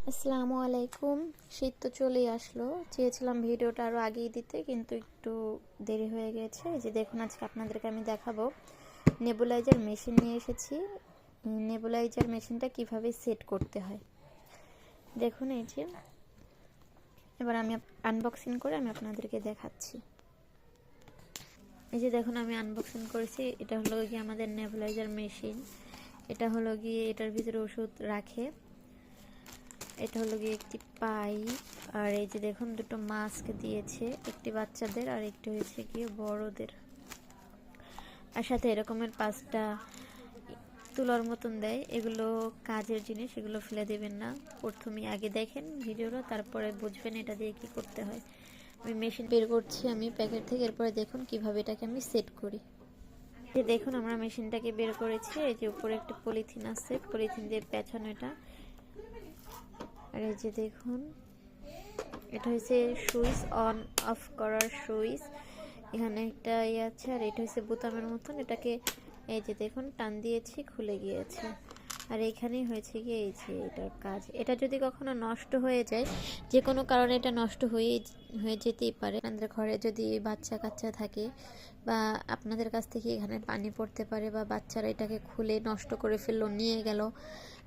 আসসালামু আলাইকুম। শীত তো চলেই আসলো, চেয়েছিলাম ভিডিওটা আরও আগেই দিতে, কিন্তু একটু দেরি হয়ে গেছে। এই যে দেখুন, আজকে আপনাদেরকে আমি দেখাবো নেবুলাইজার মেশিন নিয়ে এসেছি। নেবুলাইজার মেশিনটা কিভাবে সেট করতে হয় দেখুন। এই যে এবার আমি আনবক্সিং করে আমি আপনাদেরকে দেখাচ্ছি। এই যে দেখুন, আমি আনবক্সিং করেছি। এটা হলো গিয়ে আমাদের নেবুলাইজার মেশিন। এটা হলো গিয়ে এটার ভিতরে ওষুধ রাখে। এটা হলো গিয়ে একটি পাইপ, আর এই যে দেখুন দুটো মাস্ক দিয়েছে, একটি বাচ্চাদের আর একটি হয়েছে গিয়ে বড়দের। আর সাথে এরকমের 5টা তুলার মতন দেয়। এগুলো কাজের জিনিস, এগুলো ফেলে দেবেন না। প্রথমে আগে দেখেন ভিডিওটা, তারপরে বুঝবেন এটা দিয়ে কি করতে হয়। আমি মেশিন বের করছি আমি প্যাকেট থেকে, এরপরে দেখুন কিভাবে এটাকে আমি সেট করি। যে দেখুন, আমরা মেশিনটাকে বের করেছি। এই যে উপরে একটা পলিথিন আছে, পলিথিন দিয়ে পেঁচানো এটা। আর এই যে দেখুন, এটা হচ্ছে সুইচ, অন অফ করার সুইচ। এখানে একটা ইয়ে আছে, আর এটা হচ্ছে বোতামের মতন। এটাকে এই যে দেখুন টান দিয়েছি, খুলে গিয়েছে। আর এইখানেই হয়েছে গিয়ে এই যে এটার কাজ। এটা যদি কখনো নষ্ট হয়ে যায়, যে কোনো কারণে এটা নষ্ট হয়ে যেতেই পারে। আপনাদের ঘরে যদি বাচ্চা কাচ্চা থাকে, বা আপনাদের কাছ থেকে এখানে পানি পড়তে পারে, বা বাচ্চারা এটাকে খুলে নষ্ট করে ফেললো, নিয়ে গেল,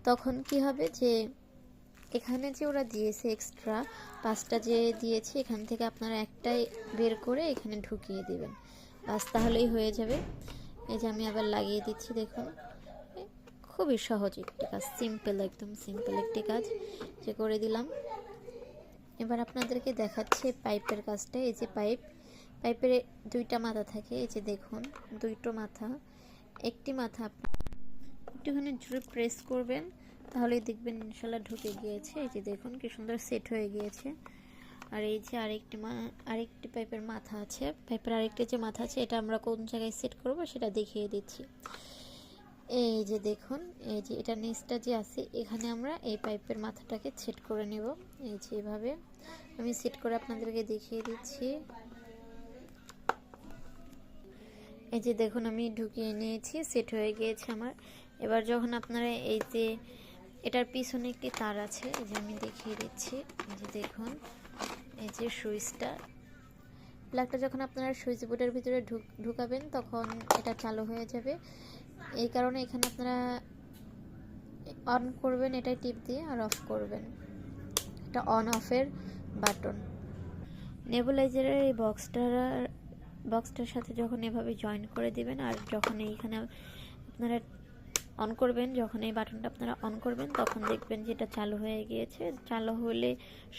তখন কি হবে যে এখানে যে ওরা দিয়েছে এক্সট্রা 5টা যে দিয়েছে, এখান থেকে আপনারা একটাই বের করে এখানে ঢুকিয়ে দিবেন, বাস তাহলেই হয়ে যাবে। এই যে আমি আবার লাগিয়ে দিচ্ছি, দেখুন খুবই সহজ একটি কাজ, সিম্পল, একদম সিম্পল একটি কাজ যে করে দিলাম। এবার আপনাদেরকে দেখাচ্ছি পাইপের কাজটা। এই যে পাইপের 2টা মাথা থাকে। এই যে দেখুন 2টো মাথা, একটি মাথা একটুখানি জোরে প্রেস করবেন, তাহলেই দেখবেন ইনশাল্লাহ ঢুকে গিয়েছে। এই যে দেখুন কি সুন্দর সেট হয়ে গিয়েছে। আর এই যে আরেকটি পাইপের মাথা আছে। পাইপের আরেকটি যে মাথা আছে, এটা আমরা কোন জায়গায় সেট করব সেটা দেখিয়ে দিচ্ছি। এই যে দেখুন, এই যে এটা নিচটা যে আছে, এখানে আমরা এই পাইপের মাথাটাকে সেট করে নেব। এই যে এভাবে আমি সেট করে আপনাদেরকে দেখিয়ে দিচ্ছি। এই যে দেখুন, আমি ঢুকিয়ে নিয়েছি, সেট হয়ে গিয়েছে আমার। এবার যখন আপনারা এই যে এটার পিছনে একটি তার আছে, এই যে আমি দেখিয়ে দিচ্ছি। এই যে দেখুন, এই যে সুইচটা, প্লাগটা যখন আপনারা সুইচ বোর্ডের ভিতরে ঢুকাবেন, তখন এটা চালু হয়ে যাবে। এই কারণে এখানে আপনারা অন করবেন এটাই টিপ দিয়ে, আর অফ করবেন, এটা অন অফের বাটন। নেবুলাইজারের এই বক্সটার সাথে যখন এভাবে জয়েন করে দিবেন, আর যখন এইখানে আপনারা অন করবেন, যখন এই বাটনটা আপনারা অন করবেন, তখন দেখবেন যে এটা চালু হয়ে গিয়েছে। চালু হলে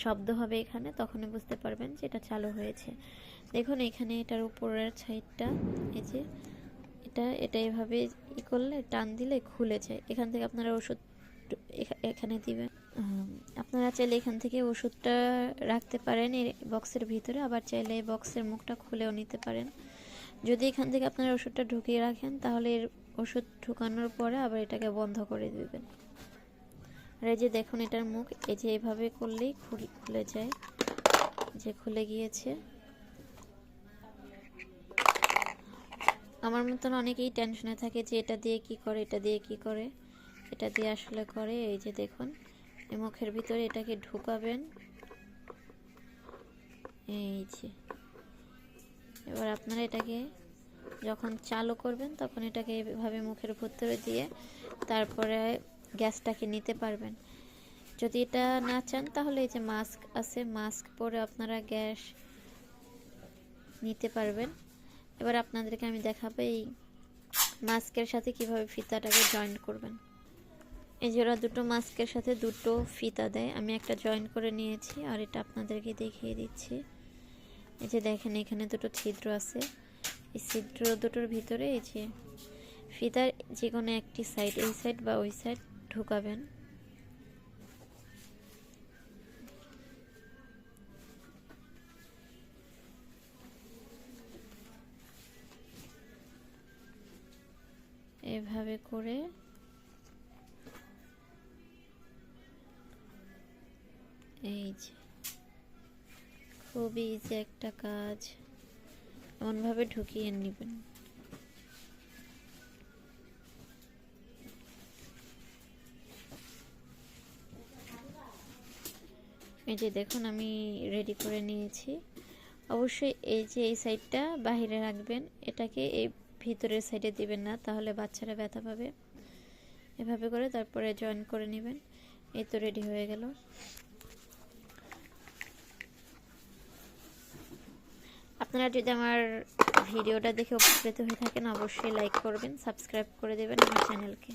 শব্দ হবে এখানে, তখনই বুঝতে পারবেন যে এটা চালু হয়েছে। দেখুন এখানে এটার উপরের সাইডটা, এই যে এটা এভাবে করলে, টান দিলে খুলে যায়। এখান থেকে আপনারা ওষুধ এখানে দিবেন। আপনারা চাইলে এখান থেকে ওষুধটা রাখতে পারেন এই বক্সের ভিতরে, আবার চাইলে এই বক্সের মুখটা খুলেও নিতে পারেন। যদি এখান থেকে আপনারা ওষুধটা ঢুকিয়ে রাখেন, তাহলে এর ওষুধ ঢুকানোর পরে আবার এটাকে বন্ধ করে দিবেন। আর এই যে দেখুন এটার মুখ, এই যে এভাবে করলেই খুলে যায়, যে খুলে গিয়েছে। আমার মতন অনেকেই টেনশনে থাকে যে এটা দিয়ে কি করে, এটা দিয়ে কি করে। এটা দিয়ে আসলে করে, এই যে দেখুন এই মুখের ভিতরে এটাকে ঢুকাবেন। এই যে এবার আপনারা এটাকে যখন চালু করবেন, তখন এটাকে এভাবে মুখের ভিতরে দিয়ে তারপরে গ্যাসটাকে নিতে পারবেন। যদি এটা না চান, তাহলে এই যে মাস্ক আছে, মাস্ক পরে আপনারা গ্যাস নিতে পারবেন। এবার আপনাদেরকে আমি দেখাবো এই মাস্কের সাথে কিভাবে ফিতাটাকে জয়েন করবেন। এই যে ওরা দুটো মাস্কের সাথে দুটো ফিতা দেয়, আমি একটা জয়েন করে নিয়েছি, আর এটা আপনাদেরকে দেখিয়ে দিচ্ছি। এই যে দেখেন এখানে দুটো ছিদ্র আছে, এই ছিদ্র দুটোর ভিতরে এই যে ফিতার যে কোনো একটি সাইড, এই সাইড বা ওই সাইড ঢুকাবেন। এভাবে করে এই যে খুবই ইজি একটা কাজ, এমনভাবে ঢুকিয়ে নেবেন। এই যে দেখুন আমি রেডি করে নিয়েছি। অবশ্যই এই যে এই সাইডটা বাহিরে রাখবেন, এটাকে এই ভিতরের সাইডে দিবেন না, তাহলে বাচ্চারা ব্যথা পাবে। এভাবে করে তারপরে জয়েন করে নেবেন। এই তো রেডি হয়ে গেল। আপনারা যদি আমার ভিডিওটা দেখে উপকৃত হয়ে থাকেন অবশ্যই লাইক করবেন, সাবস্ক্রাইব করে দেবেন আমার চ্যানেলকে।